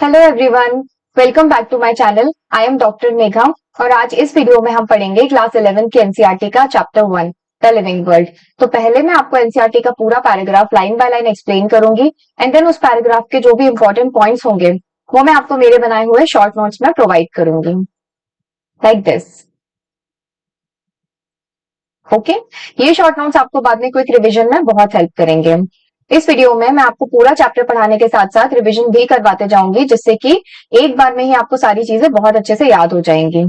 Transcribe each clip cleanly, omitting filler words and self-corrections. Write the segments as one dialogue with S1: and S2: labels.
S1: Hello everyone, welcome back to my channel. I am doctor Megha और आज इस video में हम पढ़ेंगे क्लास 11 की एनसीईआरटी का चैप्टर 1 द लिविंग वर्ल्ड। तो पहले मैं आपको एनसीईआरटी का पूरा paragraph line by line explain करूंगी एंड देन उस पैराग्राफ के जो भी इंपॉर्टेंट पॉइंट्स होंगे वो मैं आपको मेरे बनाए हुए शॉर्ट नोट्स में प्रोवाइड करूंगी लाइक दिस। ओके, ये शॉर्ट नोट्स आपको बाद में क्विक रिवीजन में बहुत हेल्प करेंगे। इस वीडियो में मैं आपको पूरा चैप्टर पढ़ाने के साथ साथ रिवीजन भी करवाते जाऊंगी जिससे कि एक बार में ही आपको सारी चीजें बहुत अच्छे से याद हो जाएंगी।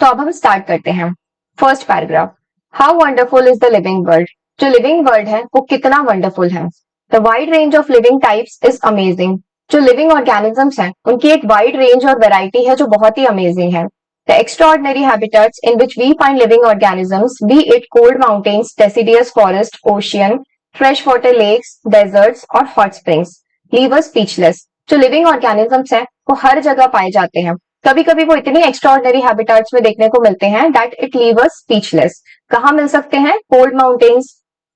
S1: तो अब हम स्टार्ट करते हैं। First paragraph, how wonderful is the living world. जो लिविंग वर्ल्ड है वो कितना वंडरफुल है। The wide range of living types is amazing. जो लिविंग ऑर्गेनिजम्स हैं उनकी एक वाइड रेंज और वेराइटी है जो बहुत ही अमेजिंग है। The extraordinary habitats in which we find living organisms, be it cold mountains, deciduous forest, ocean, freshwater lakes, deserts और hot springs, leave us speechless. जो लिविंग ऑर्गेनिजम्स हैं वो हर जगह पाए जाते हैं। कभी कभी वो इतनी एक्स्ट्रॉर्डनरी हैबिटेट्स में देखने को मिलते हैं that it leave us speechless. कहाँ मिल सकते हैं? कोल्ड माउंटेन्स,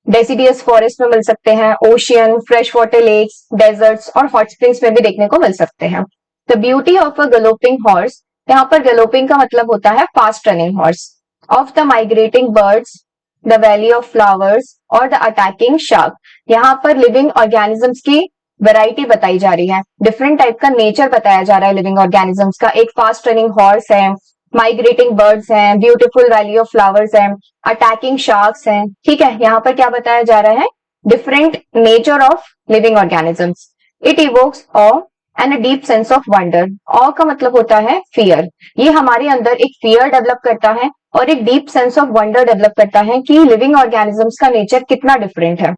S1: डेसिडियस फॉरेस्ट में मिल सकते हैं, ocean, fresh water lakes, deserts और हॉट स्प्रिंग्स में भी देखने को मिल सकते हैं। The beauty of a galloping horse, यहाँ पर गलोपिंग का मतलब होता है fast running horse, of the migrating birds, the valley of flowers और द अटैकिंग शार्क। यहाँ पर लिविंग ऑर्गेनिजम्स की वैरायटी बताई जा रही है, डिफरेंट टाइप का नेचर बताया जा रहा है लिविंग ऑर्गेनिजम्स का। एक फास्ट रनिंग हॉर्स है, माइग्रेटिंग बर्ड्स हैं, ब्यूटीफुल वैली ऑफ फ्लावर्स हैं, अटैकिंग शार्क्स हैं। ठीक है, यहाँ पर क्या बताया जा रहा है? Different nature of living organisms. It evokes awe and a deep sense of wonder. Awe का मतलब होता है फियर। ये हमारे अंदर एक फियर डेवलप करता है और एक deep sense of wonder develop करता है कि लिविंग ऑर्गेनिजम्स का नेचर कितना डिफरेंट है।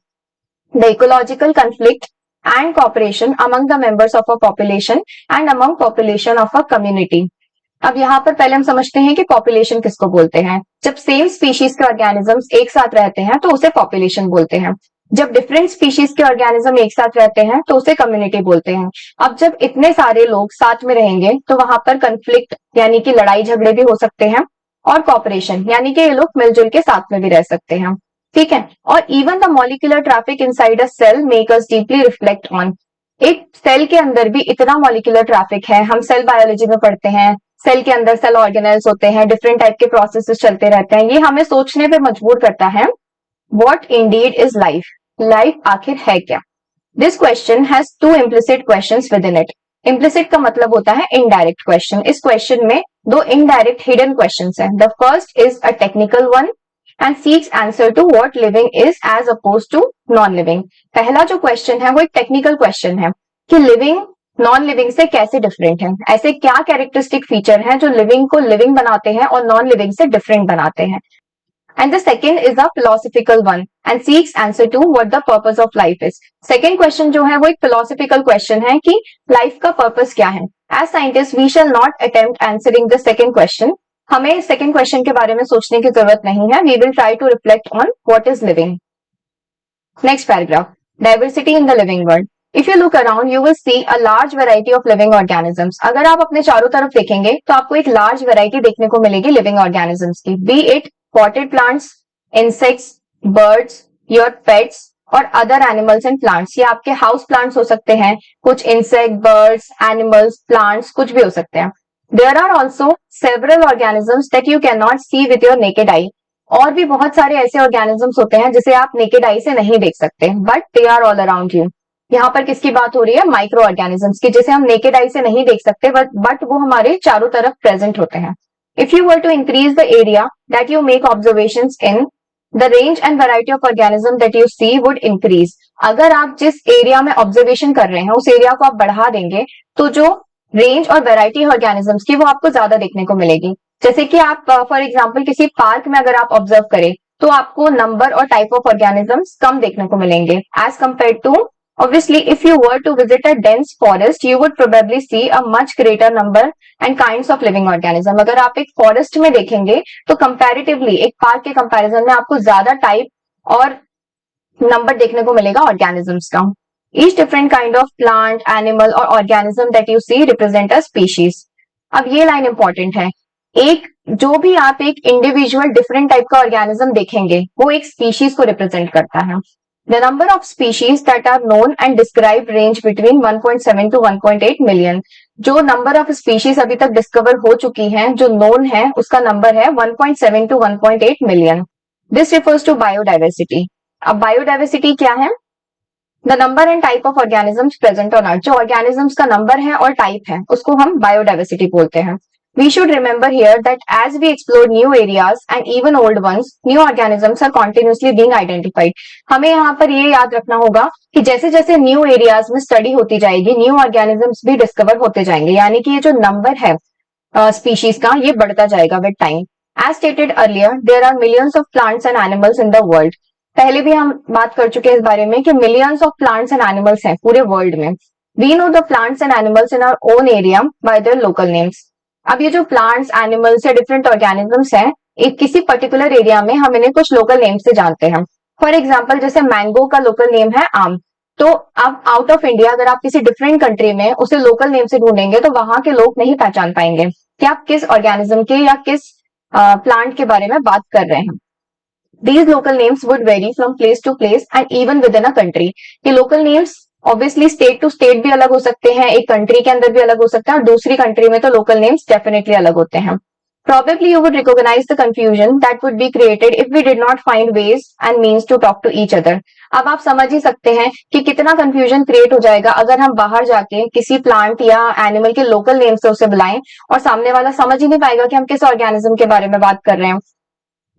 S1: The ecological conflict and cooperation among the members of a population and among population of a community. अब यहाँ पर पहले हम समझते हैं कि पॉपुलेशन किसको बोलते हैं। जब सेम स्पीशीज के ऑर्गेनिजम्स एक साथ रहते हैं तो उसे पॉपुलेशन बोलते हैं। जब डिफरेंट स्पीशीज के ऑर्गेनिज्म एक साथ रहते हैं तो उसे कम्युनिटी बोलते हैं। अब जब इतने सारे लोग साथ में रहेंगे तो वहां पर कंफ्लिक्ट यानी कि लड़ाई झगड़े भी हो सकते हैं और कॉपरेशन यानी कि ये लोग मिलजुल के साथ में भी रह सकते हैं। ठीक है, और even the molecular traffic inside a cell make us deeply reflect on. एक सेल के अंदर भी इतना मॉलिक्यूलर ट्रैफिक है, हम सेल बायोलॉजी में पढ़ते हैं। सेल के अंदर सेल ऑर्गेनेल्स होते हैं, डिफरेंट टाइप के प्रोसेसेस चलते रहते हैं। ये हमें सोचने पे मजबूर करता है, what indeed is life. Life आखिर है क्या? This question has two implicit questions within it. Implicit का मतलब होता है इनडायरेक्ट क्वेश्चन। इस क्वेश्चन में दो इनडायरेक्ट हिडन क्वेश्चंस हैं। The first is a technical one and seeks answer to what living is as oppose to non living. पहला जो क्वेश्चन है वो एक टेक्निकल क्वेश्चन है कि लिविंग नॉन लिविंग से कैसे डिफरेंट है, ऐसे क्या कैरेक्टरिस्टिक फीचर हैं जो लिविंग को लिविंग बनाते हैं और नॉन लिविंग से डिफरेंट बनाते हैं। And the second is a philosophical one and seeks answer to what the purpose of life is. Second question जो है वो एक philosophical question है कि life का purpose क्या है। As scientists, we shall not attempt answering the second question. हमें second question के बारे में सोचने की जरूरत नहीं है। We will try to reflect on what is living. Next paragraph. Diversity in the living world. If you look around, you will see a large variety of living organisms. अगर आप अपने चारों तरफ देखेंगे तो आपको एक large variety देखने को मिलेगी living organisms की। Be it potted plants, insects, birds, your pets और other animals and plants। ये आपके हाउस प्लांट्स हो सकते हैं, कुछ इंसेक्ट, बर्ड्स, एनिमल्स, प्लांट्स कुछ भी हो सकते हैं। There are also several organisms that you cannot see with your naked eye। और भी बहुत सारे ऐसे ऑर्गेनिजम्स होते हैं जिसे आप नेकेड आई से नहीं देख सकते, but they are all around you. यहाँ पर किसकी बात हो रही है? माइक्रो ऑर्गेनिजम्स की, जिसे हम नेकेड आई से नहीं देख सकते बट वो हमारे चारों तरफ प्रेजेंट होते हैं। If you were to increase the area that you make observations in, the range and variety of organism that you see would increase। अगर आप जिस एरिया में ऑब्जर्वेशन कर रहे हैं उस एरिया को आप बढ़ा देंगे तो जो रेंज और वेराइटी ऑर्गेनिजम्स की वो आपको ज्यादा देखने को मिलेगी। जैसे कि आप फॉर एग्जांपल किसी पार्क में अगर आप ऑब्जर्व करें तो आपको नंबर और टाइप ऑफ ऑर्गेनिजम्स कम देखने को मिलेंगे as compare to obviously if you were to visit a dense forest you would probably see a much greater number and kinds of living organism। अगर आप एक फॉरेस्ट में देखेंगे तो कंपैरेटिवली एक पार्क के कंपैरिजन में आपको ज्यादा टाइप और नंबर देखने को मिलेगा ऑर्गेनिजम्स का। Each different kind of plant, animal और organism that you see represent a species. अब ये लाइन इंपॉर्टेंट है, एक जो भी आप एक इंडिविजुअल डिफरेंट टाइप का ऑर्गेनिज्म देखेंगे वो एक स्पीशीज को रिप्रेजेंट करता है। The number of species that are known and described range between 1.7 to 1.8 million. जो नंबर ऑफ स्पीशीज अभी तक डिस्कवर हो चुकी हैं, जो नोन है, उसका नंबर है 1.7 to 1.8 million. This refers to biodiversity. अब बायोडाइवर्सिटी क्या है? The number and type of organisms present on earth. जो ऑर्गेनिजम्स का नंबर है और टाइप है, उसको हम बायोडाइवर्सिटी बोलते हैं. We should remember here that as we explore new areas and even old ones, new organisms are continuously being identified. हमें यहाँ पर ये याद रखना होगा कि जैसे जैसे न्यू एरियाज में स्टडी होती जाएगी, न्यू ऑर्गेनिजम्स भी डिस्कवर होते जाएंगे, यानी कि ये जो नंबर है स्पीशीज का, ये बढ़ता जाएगा with time. As stated earlier, there are millions of plants and animals in the world. पहले भी हम बात कर चुके हैं इस बारे में कि millions of plants and animals हैं पूरे वर्ल्ड में. We know the plants and animals in our own area by their local names. अब ये जो प्लांट्स, एनिमल्स या डिफरेंट ऑर्गेनिजम्स हैं, एक किसी पर्टिकुलर एरिया में हम इन्हें कुछ लोकल नेम से जानते हैं. फॉर एग्जाम्पल, जैसे मैंगो का लोकल नेम है आम. तो अब आउट ऑफ इंडिया अगर आप किसी डिफरेंट कंट्री में उसे लोकल नेम से ढूंढेंगे तो वहां के लोग नहीं पहचान पाएंगे कि आप किस ऑर्गेनिज्म के या किस प्लांट के बारे में बात कर रहे हैं. These local names would vary from place to place and even within a country. ये local names obviously state to state भी अलग हो सकते हैं, एक कंट्री के अंदर भी अलग हो सकते हैं, और दूसरी कंट्री में तो लोकल नेम्स डेफिनेटली अलग होते हैं. Probably you would recognize the confusion that would be created if we did not find ways and means to talk to each other. अब आप समझ ही सकते हैं कि कितना कंफ्यूजन क्रिएट हो जाएगा अगर हम बाहर जाके किसी प्लांट या एनिमल के लोकल नेम से उसे बुलाएं और सामने वाला समझ ही नहीं पाएगा कि हम किस ऑर्गेनिज्म के बारे में बात कर रहे हैं.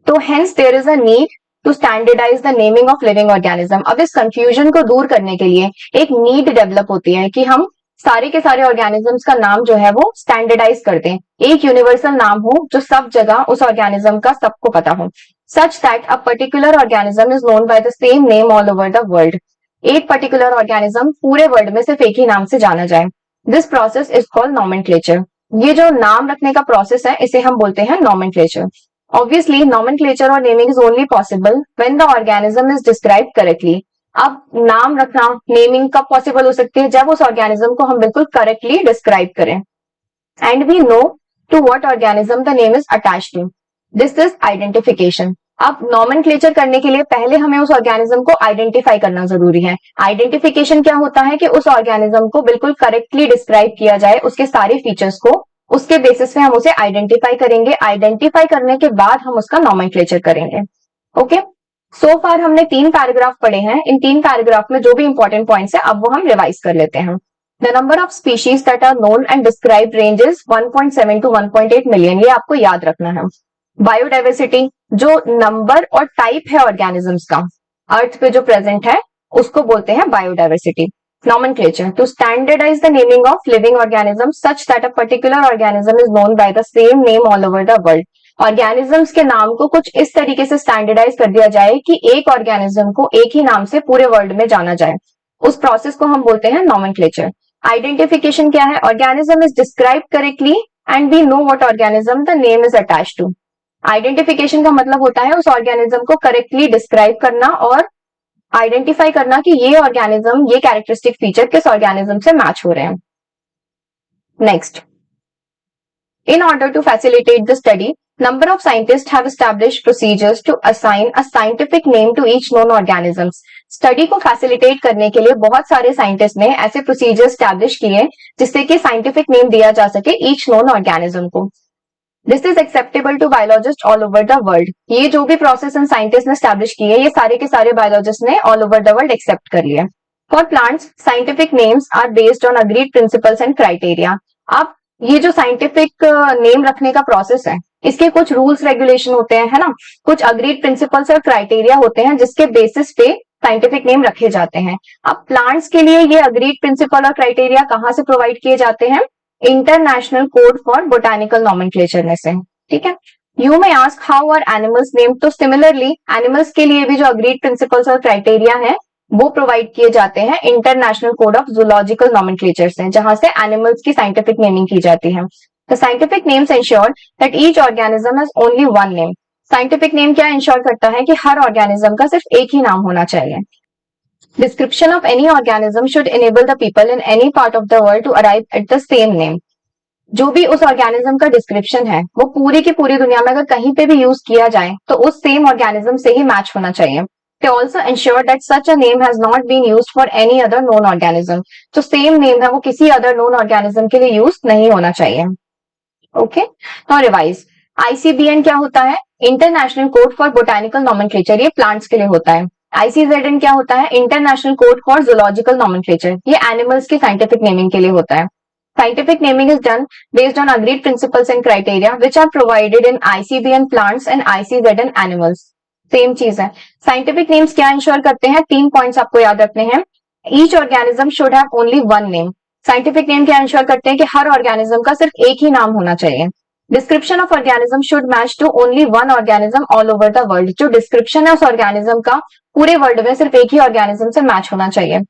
S1: तो hence there is a need to standardise the naming of living organism. अब इस कंफ्यूजन को दूर करने के लिए एक नीड डेवलप होती है कि हम सारे के सारे ऑर्गेनिजम्स का नाम जो है वो स्टैंडर्डाइज कर दें, एक यूनिवर्सल नाम हो जो सब जगह उस ऑर्गेनिज्म का सबको पता हो, such that a particular organism is known by the same name all over the world. एक पर्टिकुलर ऑर्गेनिज्म पूरे वर्ल्ड में सिर्फ एक ही नाम से जाना जाए. This process is called nomenclature. ये जो नाम रखने का प्रोसेस है, इसे हम बोलते हैं nomenclature. Obviously, nomenclature or naming is only possible when the organism is described correctly. अब नाम रखना, नेमिंग कब पॉसिबल हो सकती है? जब उस ऑर्गेनिज्म को हम बिल्कुल करेक्टली डिस्क्राइब करें. And we know to what organism the name is attached to. This is identification. अब नॉमेनक्लेचर करने के लिए पहले हमें उस ऑर्गेनिज्म को आइडेंटिफाई करना जरूरी है. आइडेंटिफिकेशन क्या होता है कि उस ऑर्गेनिज्म को बिल्कुल करेक्टली डिस्क्राइब किया जाए, उसके सारे फीचर्स को, उसके बेसिस पे हम उसे आइडेंटिफाई करेंगे. आइडेंटिफाई करने के बाद हम उसका नॉमेनक्लेचर करेंगे. ओके, सो फार हमने 3 पैराग्राफ पढ़े हैं. इन 3 पैराग्राफ में जो भी इंपॉर्टेंट पॉइंट्स है, अब वो हम रिवाइज कर लेते हैं. The number of species that are known and described ranges 1.7 to 1.8 million. ये आपको याद रखना है. बायोडाइवर्सिटी, जो नंबर और टाइप है ऑर्गेनिजम्स का अर्थ पे जो प्रेजेंट है, उसको बोलते हैं biodiversity. Nomenclature, to standardize the naming of living organisms such that a particular organism is known by the same name all over the world. Organisms के नाम को कुछ इस तरीके से स्टैंडर्डाइज कर दिया जाए कि एक ऑर्गेनिज्म को एक ही नाम से पूरे वर्ल्ड में जाना जाए. उस प्रोसेस को हम बोलते हैं नॉमेनक्लेचर. आइडेंटिफिकेशन क्या है? Organism is describe correctly and we know what organism the name is attached to. Identification का मतलब होता है उस ऑर्गेनिज्म को करेक्टली डिस्क्राइब करना और आइडेंटिफाई करना कि ये ऑर्गेनिज्म, ये कैरेक्टरिस्टिक फीचर किस ऑर्गेनिज्म से मैच हो रहे हैं. Next, in order to facilitate the study, number of scientists have established procedures to assign a scientific name to each known organisms. Study को फैसिलिटेट करने के लिए बहुत सारे साइंटिस्ट ने ऐसे प्रोसीजर स्टैब्लिश किए जिससे कि साइंटिफिक नेम दिया जा सके ईच नोन ऑर्गेनिज्म को. This is acceptable to biologist all over the world. ये जो भी प्रोसेस इन साइंटिस्ट ने स्टैब्लिश किए, ये सारे के सारे बायोलॉजिस्ट ने all over the world accept कर लिए. For plants, scientific names are based on agreed principles and criteria. अब ये जो साइंटिफिक नेम रखने का प्रोसेस है, इसके कुछ रूल्स रेगुलेशन होते हैं, है ना, कुछ अग्रीड प्रिंसिपल्स और क्राइटेरिया होते हैं जिसके बेसिस पे साइंटिफिक नेम रखे जाते हैं. अब प्लांट्स के लिए ये अग्रीड प्रिंसिपल और क्राइटेरिया कहाँ से प्रोवाइड किए जाते हैं? International code for botanical nomenclature में से. ठीक है. You may ask how are animals name. तो सिमिलरली एनिमल्स के लिए भी जो अग्रीड प्रिंसिपल्स और क्राइटेरिया है वो प्रोवाइड किए जाते हैं international code of zoological nomenclature से, जहां से एनिमल्स की साइंटिफिक नेमिंग की जाती है. The scientific names ensure that each organism has only one name. Scientific name क्या इंश्योर करता है कि हर ऑर्गेनिज्म का सिर्फ एक ही नाम होना चाहिए. Description of any organism should enable the people in any part of the world to arrive at the same name. जो भी उस ऑर्गेनिज्म का डिस्क्रिप्शन है वो पूरी की पूरी दुनिया में अगर कहीं पे भी यूज किया जाए तो उस सेम ऑर्गेनिज्म से ही मैच होना चाहिए. They also ensure that such a name has not been used for any other known organism. जो सेम नेम है वो किसी अदर नोन ऑर्गेनिज्म के लिए यूज नहीं होना चाहिए. Okay, now revise. आईसीबीएन क्या होता है? International code for botanical nomenclature. ये प्लांट्स के लिए होता है. आईसीजेडएन क्या होता है? International code for zoological nomenclature. ये एनिमल्स की साइंटिफिक नेमिंग के लिए होता है. Scientific naming is done based on agreed principles and criteria which are provided in ICBN plants and ICZN animals. Same चीज है. साइंटिफिक नेम्स क्या इंश्योर करते हैं? 3 पॉइंट्स आपको याद रखने हैं. Each organism should have only one name. Scientific name क्या इंश्योर करते हैं कि हर ऑर्गेनिज्म का सिर्फ एक ही नाम होना चाहिए. Description of organism should match to only one organism all over the world. जो डिस्क्रिप्शन है उस ऑर्गेनिज्म का पूरे वर्ल्ड में सिर्फ एक ही ऑर्गेनिज्म से मैच होना चाहिए.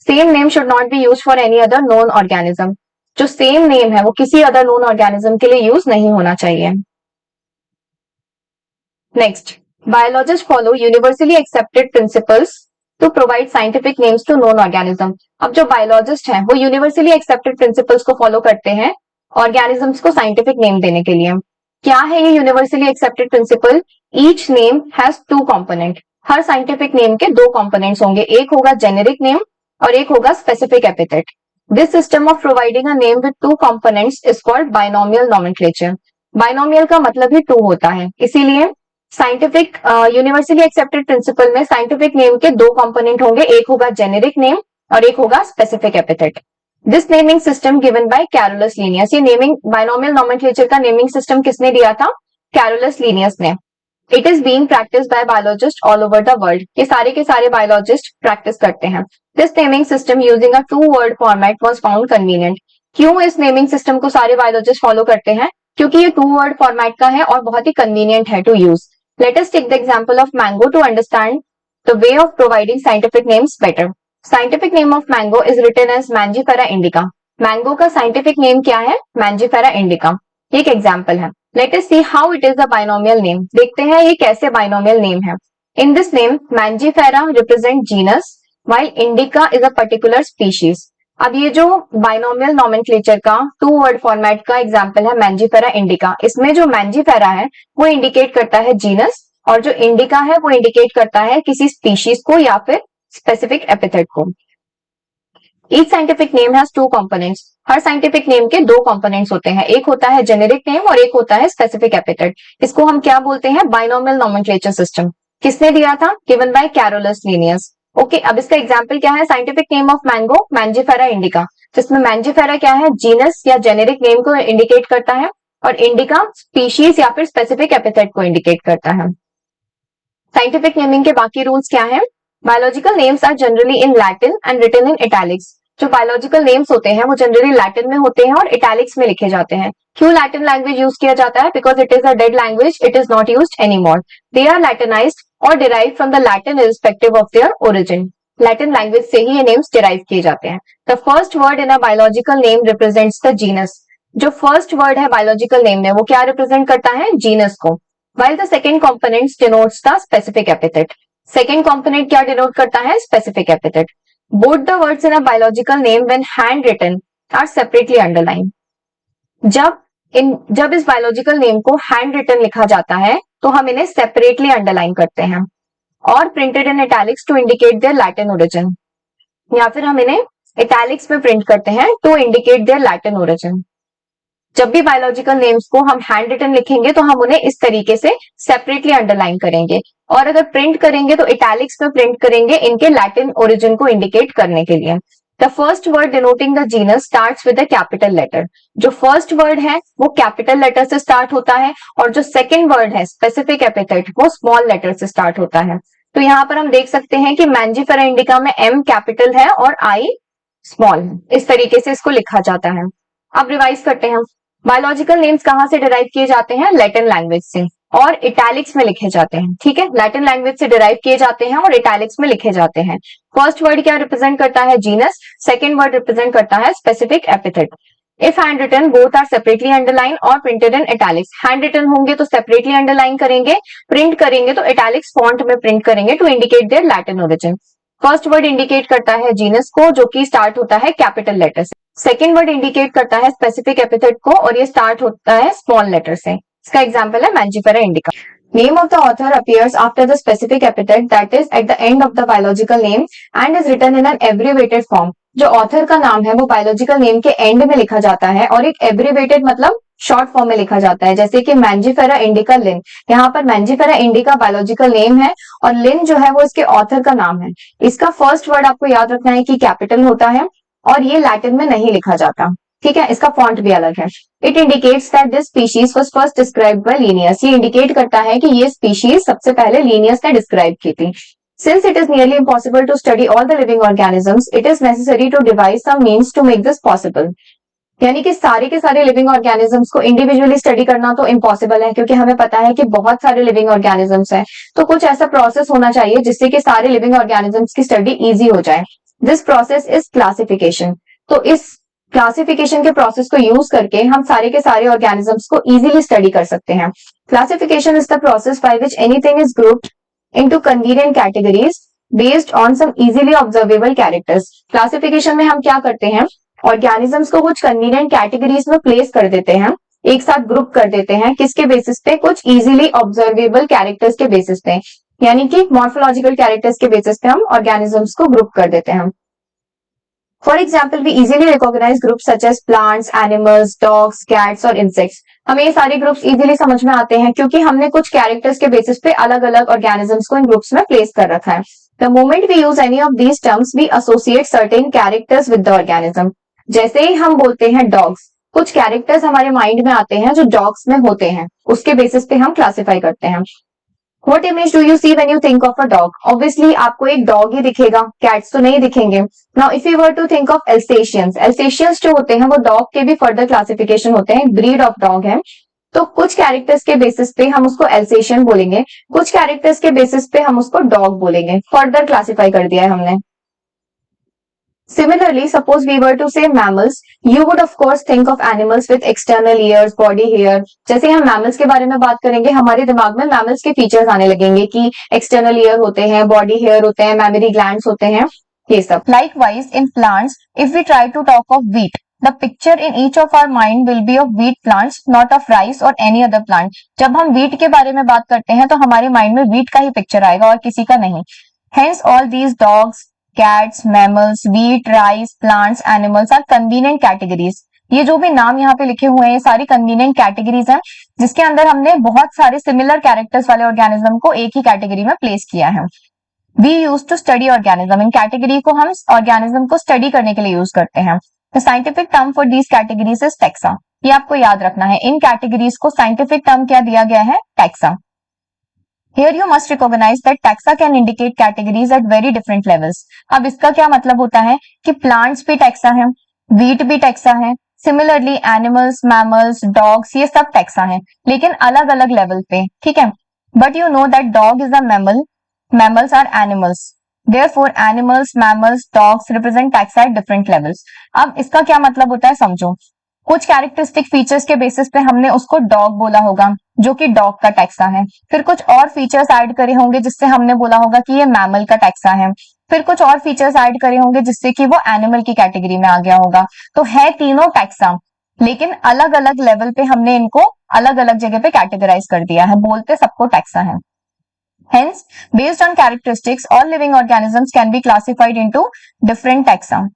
S1: Same name should not be use for any other known organism. जो सेम नेम है वो किसी अदर नोन ऑर्गेनिज्म के लिए यूज नहीं होना चाहिए. Next, biologist follow universally accepted principles to provide scientific names to known organism. अब जो बायोलॉजिस्ट हैं वो यूनिवर्सली एक्सेप्टेड प्रिंसिपल्स को फॉलो करते हैं ऑर्गेनिजम्स को साइंटिफिक नेम देने के लिए. क्या है ये universally accepted principal? Each name has 2 component. Her scientific name के 2 कंपोनेंट्स होंगे. एक होगा जेनेरिक नेम और एक होगा specific epithet. This system of providing a name with 2 components is called binomial nomenclature. Binomial का मतलब ही 2 होता है. इसीलिए साइंटिफिक यूनिवर्सली एक्सेप्टेड प्रिंसिपल में साइंटिफिक नेम के 2 कंपोनेंट होंगे. एक होगा जेनेरिक नेम और एक होगा specific epithet. This naming system given by Carolus Linnaeus. ये नेमिंग बाइनोमियल नोमेनक्लेचर का नेमिंग सिस्टम किसने दिया था? कैरोलस लीनियस ने. It is being practised by biologist all over the world. ये सारे के सारे बायोलॉजिस्ट प्रैक्टिस करते हैं. This naming system using a 2-word format was found convenient. क्यों इस नेमिंग सिस्टम को सारे बायोलॉजिस्ट फॉलो करते हैं? क्योंकि ये 2-word फॉर्मेट का है और बहुत ही कन्वीनियंट है to use. Let us take the example of mango to understand the way of providing scientific names better. Scientific name of mango is written as Mangifera indica. Mango का scientific name क्या है? Mangifera indica. एक example है. Let us see how it is a binomial name. देखते हैं ये कैसे binomial name है. In this name Mangifera represent genus while indica is a particular species. अब ये जो बाइनोमियल नोमेनक्लेचर का 2-word फॉर्मेट का एग्जांपल है मैंजीफेरा इंडिका. इसमें जो मैंजीफेरा है वो इंडिकेट करता है जीनस और जो इंडिका है वो इंडिकेट करता है किसी स्पीशीज को या फिर स्पेसिफिक एपिथेट को. Each scientific name has 2 components. Her scientific name के 2 कंपोनेंट्स होते हैं. एक होता है जेनेरिक नेम और एक होता है स्पेसिफिक एपिथेट. इसको हम क्या बोलते हैं? Binomial nomenclature system. किसने दिया था? Given by Carolus Linnaeus. Okay, अब इसका एग्जांपल क्या है? Scientific name of mango Mangifera indica. जिसमें मैंजीफेरा क्या है? जीनस या जेनेरिक नेम को इंडिकेट करता है और इंडिका स्पीशीज या फिर स्पेसिफिक एपिथेट को इंडिकेट करता है. साइंटिफिक नेमिंग के बाकी रूल्स क्या है? Biological names are generally in Latin and written in italics. जो बायोलॉजिकल नेम्स होते हैं वो जनरली लैटिन में होते हैं और इटैलिक्स में लिखे जाते हैं. क्यों लैटिन लैंग्वेज यूज किया जाता है? Because it is a dead language. It is not used anymore. They are latinized और derive from the Latin irrespective of their origin. Latin language से ही ये नेम्स डिराइव किए जाते हैं. The first word in a biological name represents the genus. जो first word है biological name में वो क्या रिप्रेजेंट करता है? जीनस को. while the second component denotes the specific epithet. Second component क्या denote करता है? Specific epithet. Both the words in a biological name when handwritten are separately underlined. जब इस बायोलॉजिकल नेम को हैंड रिटन लिखा जाता है तो हम इन्हें सेपरेटली अंडरलाइन करते हैं और printed in italics to indicate their Latin origin, या फिर हम इन्हें इटैलिक्स में प्रिंट करते हैं to indicate their Latin origin. जब भी बायोलॉजिकल नेम्स को हम हैंड रिटन लिखेंगे तो हम उन्हें इस तरीके से सेपरेटली अंडरलाइन करेंगे और अगर प्रिंट करेंगे तो इटैलिक्स में प्रिंट करेंगे इनके लैटिन ओरिजिन को इंडिकेट करने के लिए. The first word denoting the genus starts with a capital letter. जो फर्स्ट वर्ड है वो कैपिटल लेटर से स्टार्ट होता है और जो सेकेंड वर्ड है स्पेसिफिक एपिथेट वो स्मॉल लेटर से स्टार्ट होता है. तो यहाँ पर हम देख सकते हैं कि मैंजीफेरा इंडिका में एम कैपिटल है और आई स्मॉल है. इस तरीके से इसको लिखा जाता है. अब रिवाइज करते हैं. बायोलॉजिकल नेम्स कहाँ से डिराइव किए जाते हैं? लैटिन लैंग्वेज से और इटैलिक्स में लिखे जाते हैं. ठीक है, लैटिन लैंग्वेज से डिराइव किए जाते हैं और इटैलिक्स में लिखे जाते हैं. फर्स्ट वर्ड क्या रिप्रेजेंट करता है? जीनस. सेकेंड वर्ड रिप्रेजेंट करता है specific epithet. If hand written both are separately underline और printed in italics. Hand written होंगे तो सेपरेटली अंडरलाइन करेंगे, प्रिंट करेंगे तो इटैलिक्स फॉन्ट में प्रिंट करेंगे to indicate their Latin origin. First word indicate करता है जीनस को जो कि स्टार्ट होता है कैपिटल लेटर से. सेकेंड वर्ड इंडिकेट करता है स्पेसिफिक एपिथेट को और ये स्टार्ट होता है स्मॉल लेटर से. इसका एग्जांपल है Mangifera indica. Name of the author appears after the specific epithet that is at the end of the biological name and is written in an abbreviated form. जो author का नाम है वो biological name के and में लिखा जाता है और एक एब्रीवेटेड मतलब शॉर्ट फॉर्म में लिखा जाता है, जैसे कि मैंजीफेरा इंडिका लिन। यहाँ पर मैंजीफेरा इंडिका बायोलॉजिकल नेम है और लिन जो है वो इसके ऑथर का नाम है। इसका फर्स्ट वर्ड आपको याद रखना है कि कैपिटल होता है और ये लैटिन में नहीं लिखा जाता, ठीक है। इसका फॉन्ट भी अलग है। It indicates that this species was first described bye Linnaeus. ये इंडिकेट करता है कि ये स्पीशीज सबसे पहले लिनियस ने डिस्क्राइब की थी। Since it is nearly impossible to study all the living organisms, it is necessary to devise some means to make this possible. यानी कि सारे के सारे लिविंग ऑर्गेनिजम्स को इंडिविजुअली स्टडी करना तो इम्पॉसिबल है, क्योंकि हमें पता है कि बहुत सारे लिविंग ऑर्गेनिजम्स हैं। तो कुछ ऐसा प्रोसेस होना चाहिए जिससे कि सारे लिविंग ऑर्गेनिजम्स की स्टडी इजी हो जाए। This process is classification. तो इस क्लासिफिकेशन के प्रोसेस को यूज करके हम सारे के सारे ऑर्गेनिजम्स को इजीली स्टडी कर सकते हैं। Classification is the process by which anything is grouped into convenient categories based on some easily observable characters. Classification में हम क्या करते हैं, ऑर्गेनिजम्स को कुछ कन्वीनियंट कैटेगरीज में प्लेस कर देते हैं, एक साथ ग्रुप कर देते हैं, किसके बेसिस पे, कुछ इजीली ऑब्जर्वेबल कैरेक्टर्स के बेसिस पे, यानी कि मॉर्फोलॉजिकल कैरेक्टर्स के बेसिस पे हम ऑर्गेनिजम्स को ग्रुप कर देते हैं। For example, we easily recognize groups such as plants, animals, dogs, cats और insects. हमें ये सारे ग्रुप्स इजीली समझ में आते हैं क्योंकि हमने कुछ कैरेक्टर्स के बेसिस पे अलग अलग ऑर्गेनिजम्स को इन ग्रुप्स में प्लेस कर रखा है। The moment we use any of these terms, we associate certain characters with the organism. जैसे ही हम बोलते हैं डॉग्स, कुछ कैरेक्टर्स हमारे माइंड में आते हैं जो डॉग्स में होते हैं, उसके बेसिस पे हम क्लासिफाई करते हैं। What image do you see when you think of a dog? Obviously, आपको एक डॉग ही दिखेगा, कैट्स तो नहीं दिखेंगे। Now, if you were to think of Alsatians, Alsatians जो होते हैं वो डॉग के भी फर्दर क्लासिफिकेशन होते हैं, ब्रीड ऑफ डॉग है। तो कुछ कैरेक्टर्स के बेसिस पे हम उसको एल्सेशियन बोलेंगे, कुछ कैरेक्टर्स के बेसिस पे हम उसको डॉग बोलेंगे। फर्दर क्लासिफाई कर दिया है हमने। Similarly, suppose we were to say mammals, you would of course think of animals with external ears, body hair. जैसे हम mammals के बारे में बात करेंगे, हमारे दिमाग में mammals के फीचर्स आने लगेंगे कि external ear होते हैं, body hair होते हैं, mammary glands होते हैं, ये सब। Likewise, in plants, if we try to talk of wheat, the picture in each of our mind will be of wheat plants, not of rice or any other plant. जब हम wheat के बारे में बात करते हैं तो हमारे माइंड में wheat का ही पिक्चर आएगा और किसी का नहीं। Hence, all these dogs, cats, mammals, wheat, rice, plants, animals are convenient categories. ये जो भी नाम यहाँ पे लिखे हुए हैं ये सारी convenient categories हैं जिसके अंदर हमने बहुत सारे similar characters वाले organism को एक ही कैटेगरी में प्लेस किया है। We used to study organism. In category को हम organism को स्टडी करने के लिए यूज करते हैं। The scientific term for these categories is taxa. ये आपको याद रखना है, इन कैटेगरीज को साइंटिफिक टर्म क्या दिया गया है, taxa. Here you must recognize that taxa can indicate categories at very different levels. अब इसका क्या मतलब होता है कि plants भी taxa है, wheat भी taxa है, similarly animals, mammals, dogs ये सब taxa है, लेकिन अलग अलग लेवल पे, ठीक है। But you know that dog is a mammal, mammals are animals. Therefore animals, mammals, dogs represent taxa at different levels. अब इसका क्या मतलब होता है समझो। कुछ कैरेक्टरिस्टिक फीचर्स के बेसिस पे हमने उसको डॉग बोला होगा जो कि डॉग का टैक्सा है, फिर कुछ और फीचर्स ऐड करे होंगे जिससे हमने बोला होगा कि ये मैमल का टैक्सा है, फिर कुछ और फीचर्स ऐड करे होंगे जिससे कि वो एनिमल की कैटेगरी में आ गया होगा। तो है तीनों टैक्सा, लेकिन अलग अलग लेवल पे हमने इनको अलग अलग जगह पे कैटेगराइज कर दिया है, बोलते सबको टैक्सा है। Hence, based on characteristics, all living organisms can be classified into different taxa.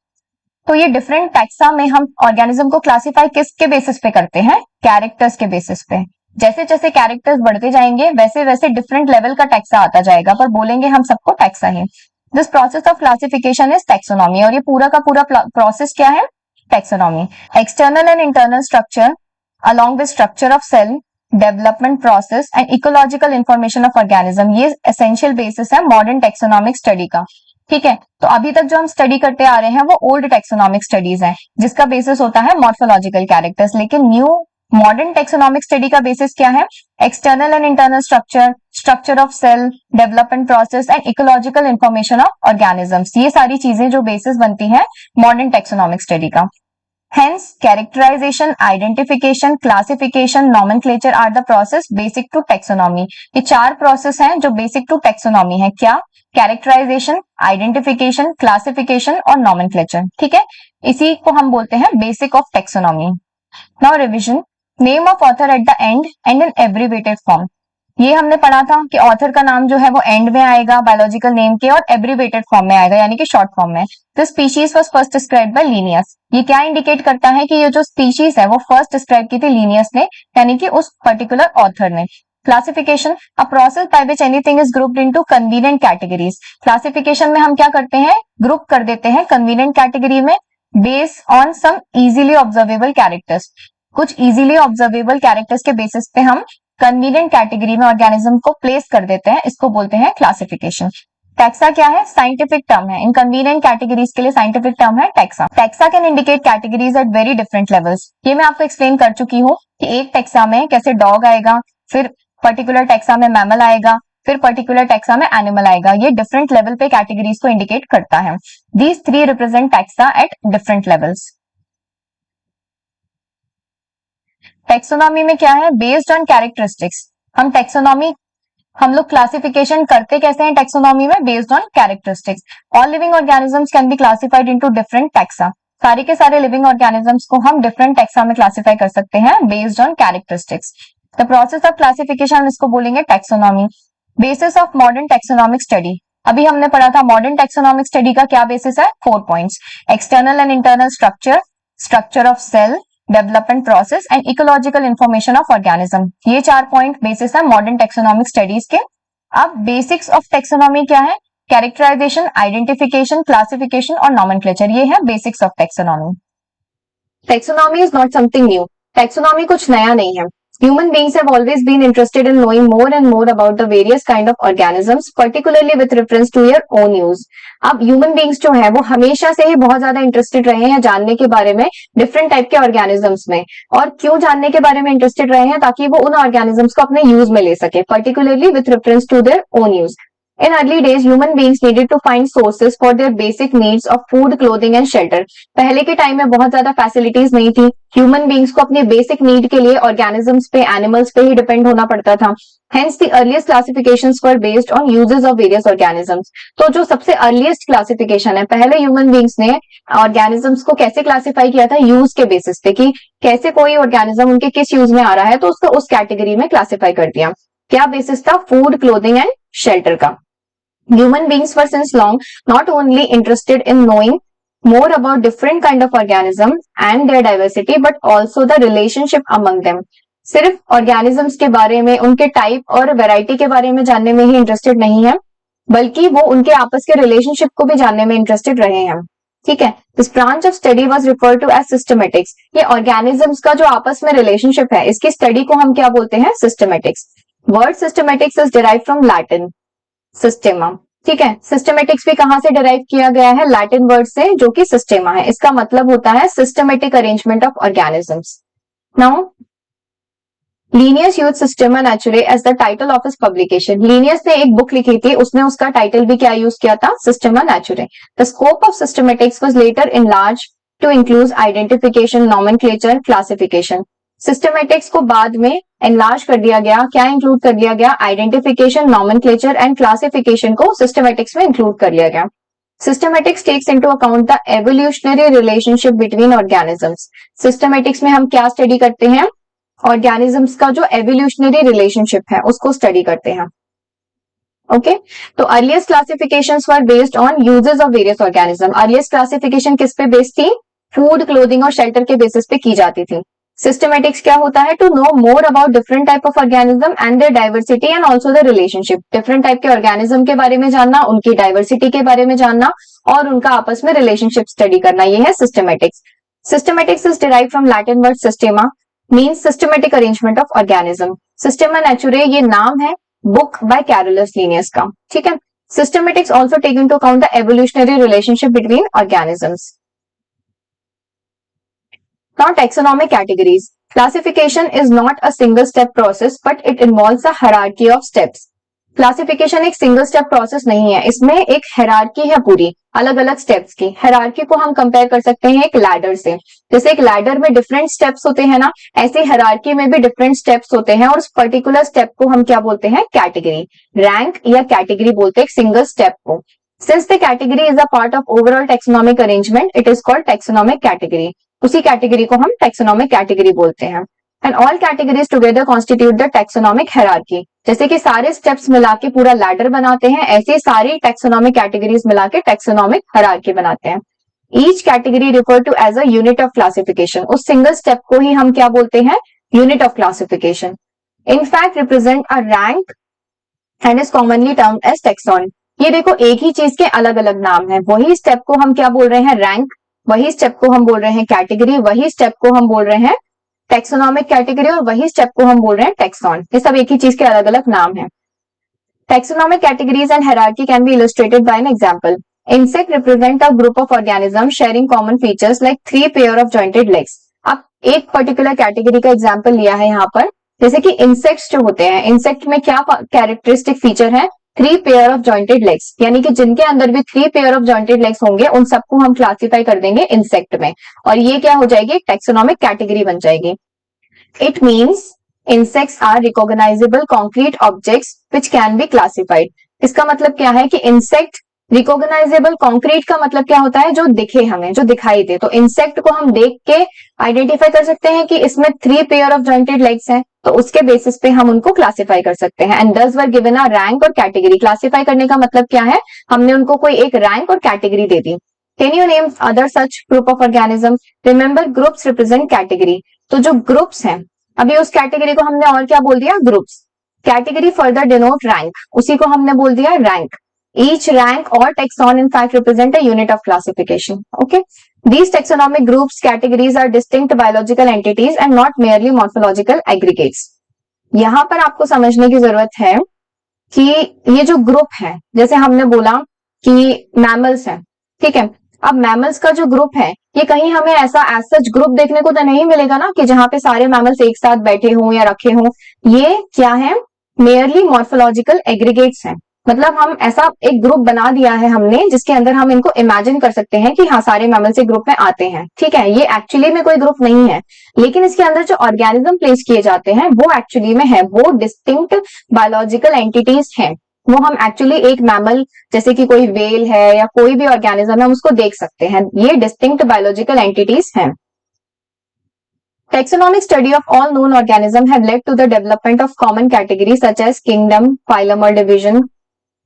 S1: तो ये डिफरेंट टैक्सा में हम ऑर्गेनिज्म को क्लासिफाई किसके बेसिस पे करते हैं, कैरेक्टर्स के बेसिस पे। जैसे जैसे कैरेक्टर्स बढ़ते जाएंगे वैसे वैसे डिफरेंट लेवल का टैक्सा आता जाएगा, पर बोलेंगे हम सबको टैक्सा ही। This process of classification is taxonomy, और ये पूरा का पूरा प्रोसेस क्या है, taxonomy. External and internal structure along with structure of cell, development process and ecological information of organism, ये एसेंशियल बेसिस है मॉडर्न टैक्सोनॉमिक स्टडी का, ठीक है। तो अभी तक जो हम स्टडी करते आ रहे हैं वो ओल्ड टैक्सोनॉमिक स्टडीज हैं जिसका बेसिस होता है मॉर्फोलॉजिकल कैरेक्टर्स, लेकिन न्यू मॉडर्न टैक्सोनॉमिक स्टडी का बेसिस क्या है, external and internal structure, structure of cell, development process and ecological information of organisms, ये सारी चीजें जो बेसिस बनती है मॉडर्न टैक्सोनॉमिक स्टडी का। Hence, characterization, identification, classification, nomenclature are the process basic to taxonomy. ये चार प्रोसेस हैं जो बेसिक टू टैक्सोनॉमी है। क्या, कैरेक्टराइजेशन, आइडेंटिफिकेशन, क्लासिफिकेशन और नॉमेनक्लेचर, ठीक है। इसी को हम बोलते हैं basic of taxonomy. Now revision, name of author at the end and in abbreviated form. ये हमने पढ़ा था कि ऑथर का नाम जो है वो एंड में आएगा बायोलॉजिकल नेम के और एब्रीवेटेड फॉर्म में आएगा यानी कि शॉर्ट फॉर्म में। This species was first described bye Linnaeus. ये क्या इंडिकेट करता है कि ये जो स्पीशीज है वो फर्स्ट डिस्क्राइब की थी लिनियस ने यानी कि उस पर्टिकुलर ऑथर ने। Classification, a process by which anything is grouped into convenient categories. Classification में हम क्या करते हैं, ग्रुप कर देते हैं कन्वीनिएंट कैटेगरी में based on some easily observable characters. कुछ इजीली ऑब्जर्वेबल कैरेक्टर्स के बेसिस पे हम कन्वीनिएंट कैटेगरी में ऑर्गेनिज्म को प्लेस कर देते हैं, इसको बोलते हैं क्लासिफिकेशन। टैक्सा क्या है, साइंटिफिक टर्म है। इन कन्वीनिएंट कैटेगरीज के लिए साइंटिफिक टर्म है taxa. Taxa can indicate categories at very different levels. ये मैं आपको एक्सप्लेन कर चुकी हूँ कि एक टैक्सा में कैसे डॉग आएगा, फिर पर्टिकुलर टैक्सा में मैमल आएगा, फिर पर्टिकुलर टैक्सा में एनिमल आएगा। ये डिफरेंट लेवल पे कैटेगरीज को इंडिकेट करता है। These three represent taxa at different levels. Taxonomy में क्या है, बेस्ड ऑन कैरेक्टरिस्टिक्स। हम लोग क्लासिफिकेशन करते कैसे हैं टेक्सोनॉमी में, based on characteristics. All living organisms can be classified into different taxa. सारे के सारे लिविंग ऑर्गेनिजम्स को हम डिफरेंट टैक्सा में क्लासिफाई कर सकते हैं based on characteristics. The process of classification इसको बोलेंगे taxonomy. Basis of modern taxonomic study, अभी हमने पढ़ा था मॉडर्न टेक्सोनॉमिक स्टडी का क्या बेसिस है, 4 points. External and internal structure, structure of cell, development process and ecological information of organism. ये 4 पॉइंट बेसिस है मॉडर्न टेक्सोनॉमिक स्टडीज के। अब बेसिक्स ऑफ टेक्सोनॉमी क्या है, कैरेक्टराइजेशन, आइडेंटिफिकेशन, क्लासिफिकेशन और नॉमेनक्लेचर। ये है basics of taxonomy. Taxonomy is not something new. Taxonomy कुछ नया नहीं है। Human beings have always been interested in knowing more and more about the various kind of organisms, particularly with reference to their own use. अब human beings जो है वो हमेशा से ही बहुत ज्यादा इंटरेस्टेड रहे हैं जानने के बारे में डिफरेंट टाइप के ऑर्गेनिजम्स में। और क्यों जानने के बारे में इंटरेस्टेड रहे हैं, ताकि वो उन ऑर्गेनिजम्स को अपने यूज में ले सके, particularly with reference to their own use. In early days, human beings needed to find sources for their basic needs of food, clothing and shelter. पहले के टाइम में बहुत ज्यादा फैसिलिटीज नहीं थी। ह्यूमन बींग्स को अपनी बेसिक नीड के लिए ऑर्गेनिजम्स पे, एनिमल्स पे ही डिपेंड होना पड़ता था। Hence, the earliest classifications were based on uses of various organisms. तो जो सबसे अर्लीस्ट क्लासिफिकेशन है, पहले ह्यूमन बींग्स ने ऑर्गेनिजम्स को कैसे क्लासिफाई किया था, यूज के बेसिस पे कि कैसे कोई ऑर्गेनिज्म उनके किस यूज में आ रहा है, तो उसको उस कैटेगरी में क्लासिफाई कर दिया। क्या बेसिस था, फूड, क्लोथिंग एंड शेल्टर का। Human beings were since long not only interested in knowing more about different kind of organism and their diversity, but also the relationship among them. सिर्फ organisms के बारे में, उनके type और variety के बारे में जानने में ही इंटरेस्टेड नहीं है, बल्कि वो उनके आपस के रिलेशनशिप को भी जानने में इंटरेस्टेड रहे हैं। ठीक है, this branch of study was referred to as systematics. ये ऑर्गेनिजम्स का जो आपस में रिलेशनशिप है, इसकी स्टडी को हम क्या बोलते हैं, systematics. Word systematics is derived from Latin systema. ठीक है, सिस्टमेटिक्स भी कहां से डिराइव किया गया है, लैटिन वर्ड से, जो कि सिस्टेमा है। इसका मतलब होता है systematic arrangement of organisms. Now Linnaeus used Systema Naturae as the title of his publication. Linnaeus ने एक बुक लिखी थी, उसने उसका टाइटल भी क्या यूज किया था, Systema Naturae. The scope of systematics was later enlarged to include identification, nomenclature, classification. Systematics को बाद में एनलार्ज कर दिया गया, क्या इंक्लूड कर दिया गया, आइडेंटिफिकेशन, नॉमेनक्लेचर एंड क्लासिफिकेशन को सिस्टमेटिक्स में इंक्लूड कर लिया गया। Systematics takes into account the evolutionary relationship between organisms. Systematics में हम क्या स्टडी करते हैं, ऑर्गेनिजम्स का जो एवोल्यूशनरी रिलेशनशिप है उसको स्टडी करते हैं। ओके, तो earliest classifications were based on uses of various organism. Earliest classification किस पे बेस्ड थी, फूड, क्लोथिंग और शेल्टर के बेसिस पे की जाती थी। सिस्टमेटिक्स क्या होता है, to know more about different type of organism and their diversity and also the relationship. Different type के ऑर्गेनिज्म के बारे में जानना, उनकी डाइवर्सिटी के बारे में जानना और उनका आपस में रिलेशनशिप स्टडी करना, ये है systematics. Systematics is derived from Latin word systema, means systematic arrangement of organism. Systema Naturae ये नाम है बुक बाय कैरोलस लीनियस का। ठीक है, systematics also take into account the evolutionary relationship between organisms. Now, taxonomic categories. Classification is not a single step process, but it involves a hierarchy of steps. Classification एक single step process नहीं है, इसमें एक hierarchy है पूरी, अलग अलग steps की। हायरार्की को हम कंपेयर कर सकते हैं एक लैडर से। जैसे एक लैडर में डिफरेंट स्टेप्स होते हैं ना, ऐसे हायरार्की में भी डिफरेंट स्टेप्स होते हैं और उस पर्टिकुलर स्टेप को हम क्या बोलते हैं, कैटेगरी, रैंक या कैटेगरी बोलते हैं एक सिंगल स्टेप को। Since the category is a part of overall taxonomic arrangement, it is called taxonomic category. उसी कैटेगरी को हम टेक्सोनॉमिक कैटेगरी बोलते हैं। And all categories together constitute the taxonomic hierarchy. जैसे कि सारे स्टेप्स मिला के पूरा लैडर बनाते हैं, ऐसे सारी टैक्सोनॉमिक कैटेगरीज मिला के टैक्सोनॉमिक हायरार्की बनाते हैं। Each category refer to as a unit of classification. उस सिंगल स्टेप को ही हम क्या बोलते हैं? Unit of classification. In fact represent a rank and is commonly termed as taxon. ये देखो एक ही चीज के अलग अलग नाम है। वही स्टेप को हम क्या बोल रहे हैं? रैंक। वही स्टेप को हम बोल रहे हैं कैटेगरी। वही स्टेप को हम बोल रहे हैं टैक्सोनॉमिक कैटेगरी और वही स्टेप को हम बोल रहे हैं टैक्सॉन। ये सब एक ही चीज के अलग अलग नाम है। Taxonomic categories and hierarchy can be illustrated bye an example. Insect represent a group of organisms sharing common features like 3 pair of jointed legs. अब एक पर्टिकुलर कैटेगरी का एग्जांपल लिया है यहाँ पर, जैसे कि इंसेक्ट्स जो होते हैं, इंसेक्ट में क्या कैरेक्टरिस्टिक फीचर है? 3 पेयर ऑफ जॉइंटेड लेग्स, यानी कि जिनके अंदर भी 3 पेयर ऑफ जॉइंटेड लेग्स होंगे उन सबको हम क्लासिफाई कर देंगे इंसेक्ट में, और ये क्या हो जाएगी? टैक्सोनॉमिक कैटेगरी बन जाएगी। It means insects are recognisable concrete objects which can be classified. इसका मतलब क्या है कि इंसेक्ट रिकॉग्नाइजेबल, कॉन्क्रीट का मतलब क्या होता है? जो दिखे हमें, जो दिखाई दे। तो इंसेक्ट को हम देख के आइडेंटिफाई कर सकते हैं कि इसमें 3 पेयर ऑफ जॉइंटेड लेग्स हैं, तो उसके बेसिस पे हम उनको क्लासिफाई कर सकते हैं। एंड दस वर गिवन अ रैंक और कैटेगरी। क्लासिफाई करने का मतलब क्या है? हमने उनको कोई एक रैंक और category they the. Can you name other such group of organism? Remember groups represent category. तो जो ग्रुप्स हैं, अभी उस कैटेगरी को हमने और क्या बोल दिया? Groups. Category further denote rank, उसी को हमने बोल दिया rank. Each rank or taxon in fact represent a unit of classification. Okay. These taxonomic groups, categories are distinct biological entities and not merely morphological aggregates. यहां पर आपको समझने की जरूरत है कि ये जो ग्रुप है, जैसे हमने बोला कि मैमल्स हैं, ठीक है। अब मैमल्स का जो ग्रुप है, ये कहीं हमें ऐसा एज सच ग्रुप देखने को तो नहीं मिलेगा ना, कि जहां पे सारे मैमल्स एक साथ बैठे हों या रखे हों। ये क्या है? मेयरली मॉर्फोलॉजिकल एग्रीगेट्स हैं। मतलब हम ऐसा एक ग्रुप बना दिया है हमने, जिसके अंदर हम इनको इमेजिन कर सकते हैं कि हाँ सारे मैमल्स एक ग्रुप में आते हैं, ठीक है। ये एक्चुअली में कोई ग्रुप नहीं है, लेकिन इसके अंदर जो ऑर्गेनिज्म प्लेस किए जाते हैं वो एक्चुअली में है, वो डिस्टिंक्ट बायोलॉजिकल एंटिटीज हैं। वो हम एक्चुअली एक मैमल, जैसे कि कोई वेल है या कोई भी ऑर्गेनिज्म है, हम उसको देख सकते हैं। ये डिस्टिंक्ट बायोलॉजिकल एंटिटीज हैं। Taxonomic study of all known organisms have led to the development of common categories such as kingdom, phylum or division,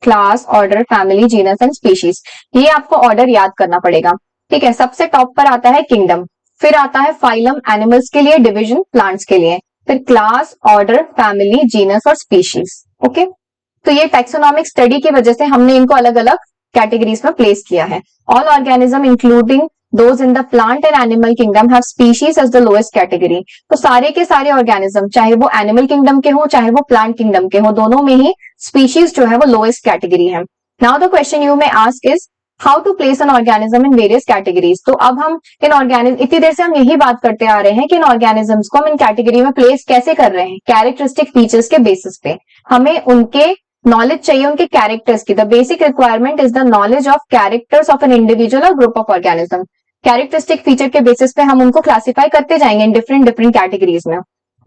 S1: class, order, family, genus and species. ये आपको ऑर्डर याद करना पड़ेगा, ठीक है। सबसे टॉप पर आता है किंगडम, फिर आता है फाइलम एनिमल्स के लिए, डिवीजन प्लांट्स के लिए, फिर क्लास, ऑर्डर, फैमिली, जीनस और स्पीशीज। ओके, तो ये टैक्सोनॉमिक स्टडी की वजह से हमने इनको अलग अलग कैटेगरीज में प्लेस किया है। All organism including those in the plant and animal kingdom have species as the lowest category। तो सारे के सारे ऑर्गेनिज्म, चाहे वो एनिमल किंगडम के हो चाहे वो प्लांट किंगडम के हो, दोनों में ही स्पीशीज जो है वो लोएस्ट कैटेगरी है। Now the question you may ask is how to place an organism in various categories. तो अब हम इन ऑर्गेनिज्म, इतनी देर से हम यही बात करते आ रहे हैं कि इन ऑर्गेनिजम्स को हम इन कैटेगरी में प्लेस कैसे कर रहे हैं? कैरेक्टरिस्टिक फीचर्स के बेसिस पे। हमें उनके नॉलेज चाहिए, उनके कैरेक्टर्स की। The basic requirement is the knowledge of characters of an individual और group of organism. Characteristic feature के बेसिस पे हम उनको क्लासिफाई करते जाएंगे इन डिफरेंट डिफरेंट कैटेगरीज में।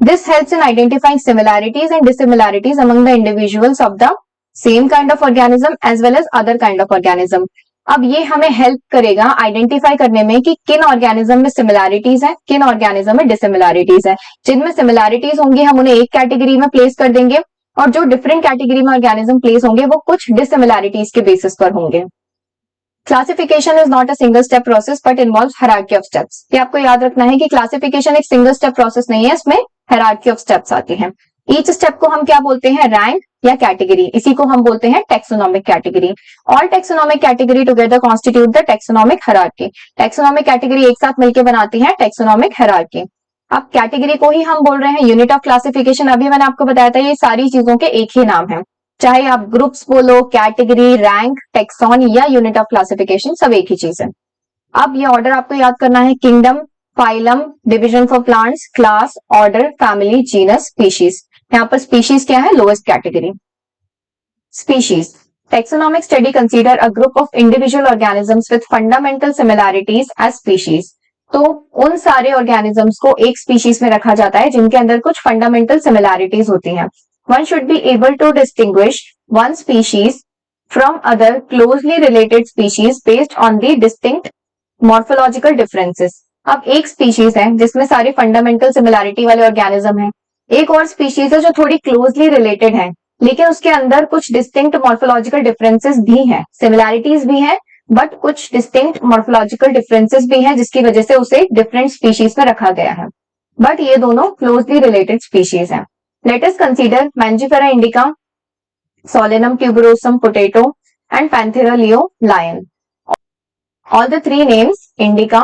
S1: This helps in identifying similarities and dissimilarities among the individuals of the same kind of organism as well as other kind of organism. अब ये हमें हेल्प करेगा आइडेंटिफाई करने में कि किन ऑर्गेनिज्म में सिमिलैरिटीज है, किन ऑर्गेनिज्म में डिसिमिलैरिटीज है। जिनमें सिमिलैरिटीज होंगी हम उन्हें एक कैटेगरी में प्लेस कर देंगे, और जो डिफरेंट कैटेगरी में ऑर्गेनिज्म प्लेस होंगे वो कुछ डिसिमिलैरिटीज के बेसिस पर होंगे। Classification is not a single step process but involves hierarchy of steps. ये आपको याद रखना है कि क्लासिफिकेशन एक सिंगल स्टेप प्रोसेस नहीं है, इसमें हायरार्की ऑफ स्टेप्स आती हैं। ईच स्टेप को हम क्या बोलते हैं? रैंक या कैटेगरी। इसी को हम बोलते हैं taxonomic category. All taxonomic category together constitute the taxonomic hierarchy. Taxonomic category एक साथ मिलकर बनाती है टैक्सोनॉमिक हायरार्की। अब कैटेगरी को ही हम बोल रहे हैं यूनिट ऑफ क्लासिफिकेशन। अभी मैंने आपको बताया था ये सारी चीजों के एक ही नाम है, चाहे आप ग्रुप्स बोलो, कैटेगरी, रैंक, टैक्सॉन या यूनिट ऑफ क्लासिफिकेशन, सब एक ही चीज है। अब ये ऑर्डर आपको याद करना है, kingdom, phylum, division for plants, class, order, family, genus, species. यहाँ पर स्पीशीज क्या है? Lowest category. Species taxonomic study consider a group of individual organisms with fundamental similarities as species. तो उन सारे ऑर्गेनिजम्स को एक स्पीशीज में रखा जाता है जिनके अंदर कुछ फंडामेंटल सिमिलैरिटीज होती हैं। One should be able to distinguish one species from other closely related species based on the distinct morphological differences. अब एक स्पीशीज है जिसमें सारे फंडामेंटल सिमिलैरिटी वाले ऑर्गेनिज्म हैं, एक और स्पीशीज है जो थोड़ी क्लोजली रिलेटेड है, लेकिन उसके अंदर कुछ डिस्टिंक्ट मॉर्फोलॉजिकल डिफरेंसेस भी हैं, सिमिलैरिटीज भी हैं, बट कुछ डिस्टिंक्ट मॉर्फोलॉजिकल डिफरेंसेस भी हैं, जिसकी वजह से उसे डिफरेंट स्पीशीज में रखा गया है, बट ये दोनों क्लोजली रिलेटेड स्पीशीज हैं। Let us consider Mangifera indica, Solanum tuberosum potato and Panthera leo lion. All the three names, indica,